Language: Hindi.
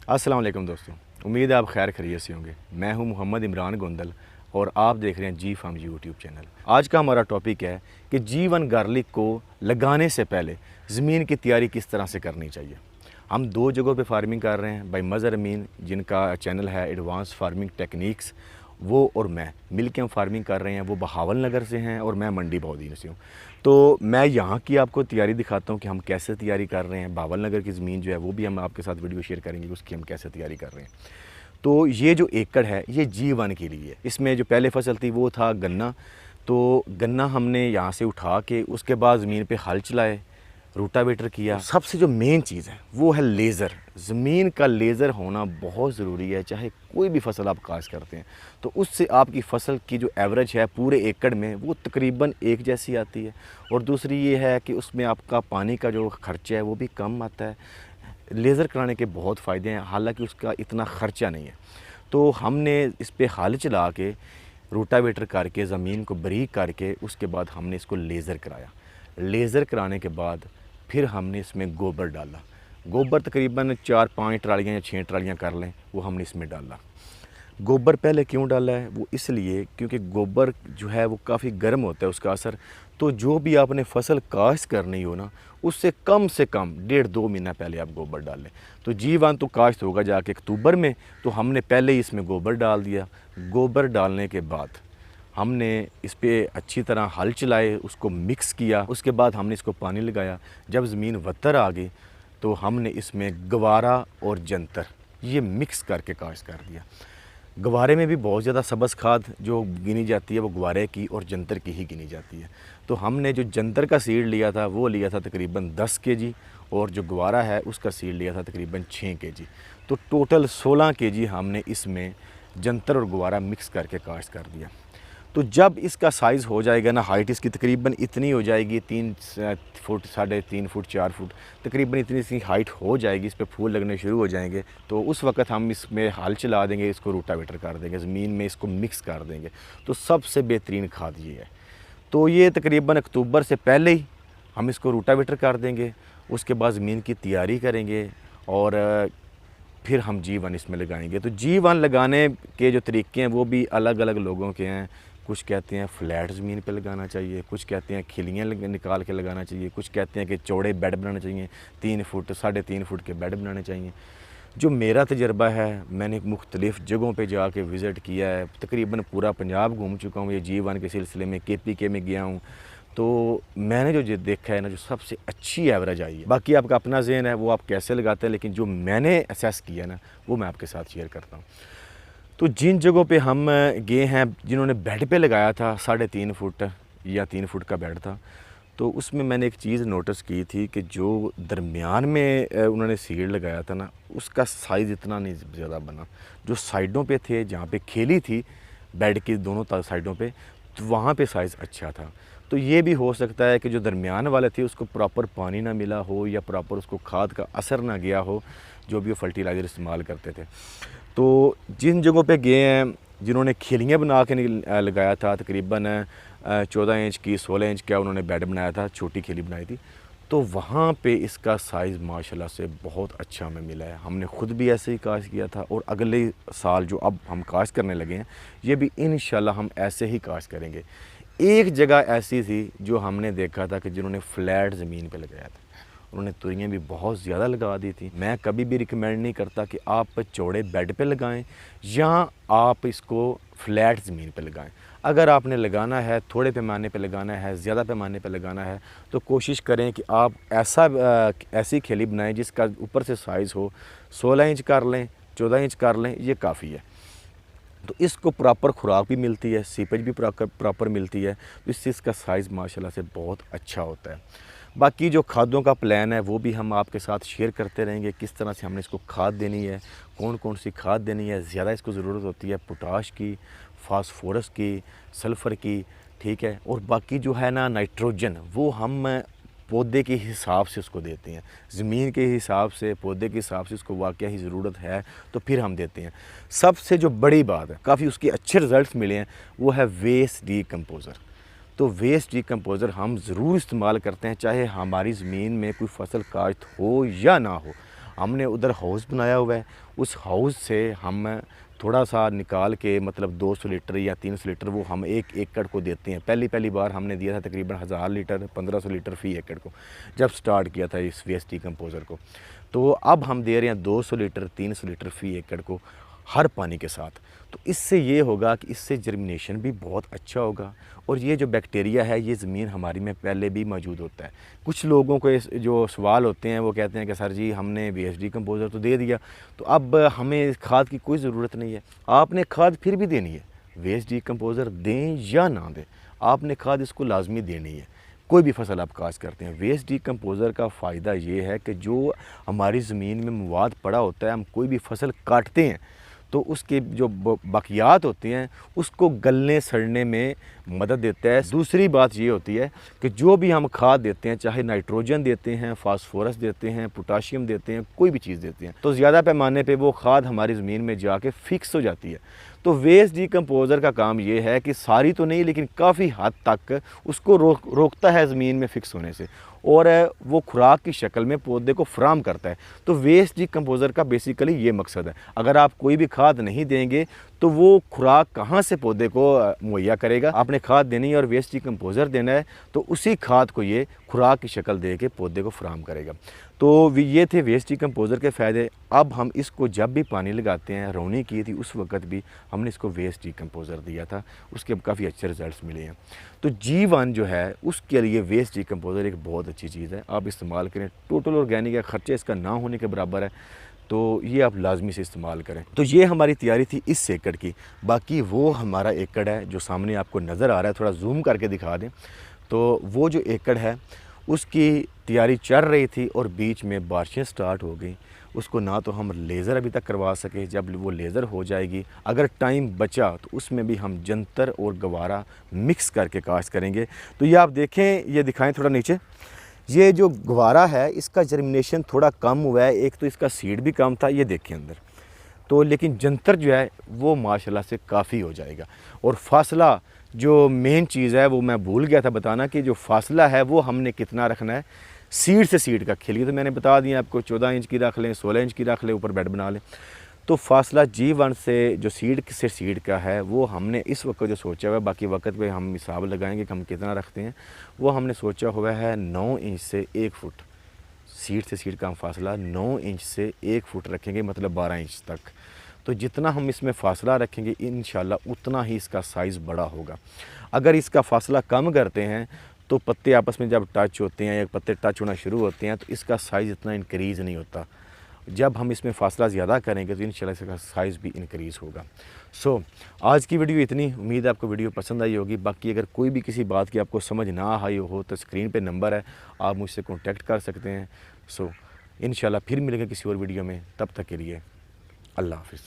अस्सलाम वालेकुम दोस्तों, उम्मीद है आप खैर खैरियत से होंगे। मैं हूं मोहम्मद इमरान गोंदल और आप देख रहे हैं जी फार्म यूट्यूब चैनल। आज का हमारा टॉपिक है कि G1 गार्लिक को लगाने से पहले ज़मीन की तैयारी किस तरह से करनी चाहिए। हम दो जगहों पे फार्मिंग कर रहे हैं, भाई मज़हर अमीन जिनका चैनल है एडवांस फार्मिंग टेक्निक्स, वो और मैं मिलकर हम फार्मिंग कर रहे हैं। वो बहावल नगर से हैं और मैं मंडी बौदीन से हूँ। तो मैं यहाँ की आपको तैयारी दिखाता हूँ कि हम कैसे तैयारी कर रहे हैं। बहावल नगर की ज़मीन जो है वो भी हम आपके साथ वीडियो शेयर करेंगे कि उसकी हम कैसे तैयारी कर रहे हैं। तो ये जो एकड़ है ये G1 के लिए है। इसमें जो पहले फसल थी वो था गन्ना। तो गन्ना हमने यहाँ से उठा के उसके बाद ज़मीन पे हल चलाए, रोटावेटर किया। सबसे जो मेन चीज़ है वो है लेज़र। ज़मीन का लेज़र होना बहुत ज़रूरी है, चाहे कोई भी फसल आप काश्त करते हैं। तो उससे आपकी फसल की जो एवरेज है पूरे एकड़ में वो तकरीबन एक जैसी आती है। और दूसरी ये है कि उसमें आपका पानी का जो खर्चा है वो भी कम आता है। लेज़र कराने के बहुत फ़ायदे हैं, हालांकि उसका इतना ख़र्चा नहीं है। तो हमने इस पर हल चला के रोटावेटर करके ज़मीन को बारीक करके उसके बाद हमने इसको लेज़र कराया। लेज़र कराने के बाद फिर हमने इसमें गोबर डाला। गोबर तकरीबन 4-5 ट्रालियाँ या 6 ट्रालियाँ कर लें, वो हमने इसमें डाला। गोबर पहले क्यों डाला है, वो इसलिए क्योंकि गोबर जो है वो काफ़ी गर्म होता है उसका असर। तो जो भी आपने फसल काश्त करनी हो ना, उससे कम से कम 1.5-2 महीना पहले आप गोबर डाल लें। तो G1 तो काश्त होगा जाके अक्टूबर में, तो हमने पहले ही इसमें गोबर डाल दिया। गोबर डालने के बाद हमने इस पर अच्छी तरह हल चलाए, उसको मिक्स किया। उसके बाद हमने इसको पानी लगाया। जब ज़मीन वत्तर आ गई तो हमने इसमें गवारा और जंतर ये मिक्स करके काश्त कर दिया। गवारे में भी बहुत ज़्यादा सब्ज़ खाद जो गिनी जाती है वो गवारे की और जंतर की ही गिनी जाती है। तो हमने जो जंतर का सीड लिया था वो लिया था तकरीबन 10 kg और जो गवारा है उसका सीड लिया था तकरीबन 6 kg। तो टोटल 16 kg हमने इसमें जंतर और गवारा मिक्स करके काश्त कर दिया। तो जब इसका साइज़ हो जाएगा ना, हाइट इसकी तकरीबन इतनी हो जाएगी, 3 फुट 3.5 फुट 4 फुट तकरीबन इतनी सी हाइट हो जाएगी, इस पे फूल लगने शुरू हो जाएंगे। तो उस वक्त हम इसमें हल चला देंगे, इसको रोटावेटर कर देंगे, ज़मीन में इसको मिक्स कर देंगे। तो सबसे बेहतरीन खाद ये है। तो ये तकरीबन अक्टूबर से पहले ही हम इसको रोटावेटर कर देंगे। उसके बाद ज़मीन की तैयारी करेंगे और फिर हम G1 इसमें लगाएंगे। तो G1 लगाने के जो तरीके हैं वो भी अलग अलग लोगों के हैं। कुछ कहते हैं फ्लैट ज़मीन पे लगाना चाहिए, कुछ कहते हैं खिलियाँ निकाल के लगाना चाहिए, कुछ कहते हैं कि चौड़े बेड बनाने चाहिए, 3 फुट 3.5 फुट के बेड बनाने चाहिए। जो मेरा तजर्बा है, मैंने मुख्तलिफ़ जगहों पे जाके विज़िट किया है, तकरीबन पूरा पंजाब घूम चुका हूँ ये G1 के सिलसिले में। KPK में गया हूँ। तो मैंने जो देखा है ना, जो सबसे अच्छी एवरेज आई है, बाकी आपका अपना ज़हन है वो आप कैसे लगाते हैं, लेकिन जो मैंने असेस किया ना वो मैं आपके साथ शेयर करता हूँ। तो जिन जगहों पे हम गए हैं, जिन्होंने बेड पे लगाया था 3.5 फुट या 3 फुट का बेड था, तो उसमें मैंने एक चीज़ नोटिस की थी कि जो दरमियान में उन्होंने सीड लगाया था ना, उसका साइज़ इतना नहीं ज़्यादा बना। जो साइडों पे थे, जहाँ पे खेली थी बेड की दोनों साइडों पे, तो वहाँ पे साइज़ अच्छा था। तो ये भी हो सकता है कि जो दरमियान वाले थे उसको प्रॉपर पानी ना मिला हो या प्रॉपर उसको खाद का असर ना गया हो, जो भी वो फर्टिलाइज़र इस्तेमाल करते थे। तो जिन जगहों पे गए हैं, जिन्होंने खिलियाँ बना के लगाया था, तकरीबन 14 इंच की 16 इंच का उन्होंने बेड बनाया था, छोटी खिली बनाई थी, तो वहाँ पे इसका साइज़ माशाल्लाह से बहुत अच्छा हमें मिला है। हमने ख़ुद भी ऐसे ही काश्त किया था और अगले साल जो अब हम काश्त करने लगे हैं ये भी इंशाल्लाह हम ऐसे ही काश्त करेंगे। एक जगह ऐसी थी जो हमने देखा था कि जिन्होंने फ्लैट ज़मीन पे लगाया था, उन्होंने तुरियाँ भी बहुत ज़्यादा लगा दी थी। मैं कभी भी रिकमेंड नहीं करता कि आप चौड़े बेड पे लगाएं या आप इसको फ्लैट ज़मीन पे लगाएं। अगर आपने लगाना है, थोड़े पैमाने पे लगाना है, ज़्यादा पैमाने पे लगाना है, तो कोशिश करें कि आप ऐसी खेली बनाएं जिसका ऊपर से साइज़ हो 16 इंच कर लें, 14 इंच कर लें, ये काफ़ी है। तो इसको प्रॉपर खुराक भी मिलती है, सीपेज भी प्रॉपर मिलती है, तो इससे इसका साइज़ माशाल्लाह से बहुत अच्छा होता है। बाकी जो खादों का प्लान है वो भी हम आपके साथ शेयर करते रहेंगे, किस तरह से हमने इसको खाद देनी है, कौन कौन सी खाद देनी है। ज़्यादा इसको ज़रूरत होती है पोटाश की, फास्फोरस की, सल्फ़र की, ठीक है। और बाकी जो है ना नाइट्रोजन, वो हम पौधे के हिसाब से उसको देते हैं, ज़मीन के हिसाब से, पौधे के हिसाब से उसको वाकई ही ज़रूरत है तो फिर हम देते हैं। सबसे जो बड़ी बात है, काफ़ी उसके अच्छे रिज़ल्ट्स मिले हैं, वो है वेस्ट डीकम्पोज़र। तो वेस्ट डीकम्पोज़र हम ज़रूर इस्तेमाल करते हैं, चाहे हमारी ज़मीन में कोई फसल काश्त हो या ना हो। हमने उधर हाउस बनाया हुआ है, उस हाउस से हम थोड़ा सा निकाल के मतलब 200 लीटर या 300 लीटर वो हम 1 एकड़ को देते हैं। पहली बार हमने दिया था तकरीबन 1000 लीटर 1500 लीटर फ़ी एकड़ को, जब स्टार्ट किया था इस वेस्ट डिकम्पोज़र को। तो अब हम दे रहे हैं 200 लीटर 300 लीटर फ़ी एकड़ को हर पानी के साथ। तो इससे ये होगा कि इससे जर्मिनेशन भी बहुत अच्छा होगा, और ये जो बैक्टीरिया है ये ज़मीन हमारी में पहले भी मौजूद होता है। कुछ लोगों को जो सवाल होते हैं वो कहते हैं कि सर जी हमने वेस्ट डिकम्पोज़र तो दे दिया, तो अब हमें खाद की कोई ज़रूरत नहीं है। आपने खाद फिर भी देनी है, वेस्ट डिकम्पोज़र दें या ना दें, आपने खाद इसको लाजमी देनी है। कोई भी फसल आप काश्त करते हैं, वेस्ट डिकम्पोज़र का फ़ायदा ये है कि जो हमारी ज़मीन में मवाद पड़ा होता है, हम कोई भी फसल काटते हैं तो उसके जो बाकियात होते हैं उसको गलने सड़ने में मदद देता है। दूसरी बात ये होती है कि जो भी हम खाद देते हैं, चाहे नाइट्रोजन देते हैं, फास्फोरस देते हैं, पोटाशियम देते हैं, कोई भी चीज़ देते हैं, तो ज़्यादा पैमाने पे वो खाद हमारी ज़मीन में जाके फिक्स हो जाती है। तो वेस्ट डिकम्पोज़र का काम ये है कि सारी तो नहीं लेकिन काफ़ी हद तक उसको रोकता है ज़मीन में फ़िक्स होने से, और वो खुराक की शक्ल में पौधे को फराहम करता है। तो वेस्ट डिकम्पोज़र का बेसिकली ये मकसद है। अगर आप कोई भी खाद नहीं देंगे तो वो खुराक कहाँ से पौधे को मुहैया करेगा। आपने खाद देनी है और वेस्ट डिकम्पोज़र देना है, तो उसी खाद को ये खुराक की शक्ल दे के पौधे को फराहम करेगा। तो ये थे वेस्ट डिकम्पोज़र के फ़ायदे। अब हम इसको जब भी पानी लगाते हैं, रौनी की थी उस वक्त भी हमने इसको वेस्ट डिकम्पोज़र दिया था, उसके काफ़ी अच्छे रिज़ल्ट्स मिले हैं। तो G1 जो है उसके लिए वेस्ट डिकम्पोज़र एक बहुत अच्छी चीज़ है, आप इस्तेमाल करें। टोटल ऑर्गेनिक का ख़र्चा इसका ना होने के बराबर है, तो ये आप लाजमी से इस्तेमाल करें। तो ये हमारी तैयारी थी इस एकड़ की। बाकी वो हमारा एकड़ है जो सामने आपको नज़र आ रहा है, थोड़ा जूम करके दिखा दें। तो वो जो एकड़ है उसकी तैयारी चल रही थी और बीच में बारिशें स्टार्ट हो गई। उसको ना तो हम लेज़र अभी तक करवा सके, जब वो लेज़र हो जाएगी, अगर टाइम बचा तो उसमें भी हम जंतर और गवारा मिक्स करके काश्त करेंगे। तो ये आप देखें, ये दिखाएं थोड़ा नीचे, ये जो गवारा है इसका जर्मिनेशन थोड़ा कम हुआ है। एक तो इसका सीड भी कम था, ये देखें अंदर तो, लेकिन जंतर जो है वो माशाल्लाह से काफ़ी हो जाएगा। और फासला जो मेन चीज़ है वो मैं भूल गया था बताना, कि जो फासला है वो हमने कितना रखना है सीड से सीड का। खिली तो मैंने बता दिया आपको, 14 इंच की रख लें, 16 इंच की रख लें, ऊपर बेड बना लें। तो फासला G1 से जो सीड से सीड का है वो हमने इस वक्त जो सोचा हुआ है, बाकी वक्त पे हम हिसाब लगाएंगे कि हम कितना रखते हैं, वो हमने सोचा हुआ है 9 इंच से 1 फुट। सीड से सीड का हम फासला 9 इंच से 1 फुट रखेंगे, मतलब 12 इंच तक। तो जितना हम इसमें फासला रखेंगे इंशाल्लाह उतना ही इसका साइज़ बड़ा होगा। अगर इसका फासला कम करते हैं तो पत्ते आपस में जब टच होते हैं या पत्ते टच होना शुरू होते हैं तो इसका साइज़ इतना इंक्रीज़ नहीं होता। जब हम इसमें फ़ासला ज़्यादा करेंगे तो इंशाल्लाह इसका साइज़ भी इंक्रीज़ होगा। सो आज की वीडियो इतनी, उम्मीद है आपको वीडियो पसंद आई होगी। बाकी अगर कोई भी किसी बात की आपको समझ ना आई हो तो स्क्रीन पे नंबर है, आप मुझसे कॉन्टैक्ट कर सकते हैं। सो इंशाल्लाह फिर मिलेंगे किसी और वीडियो में, तब तक के लिए अल्लाह हाफ़िज़।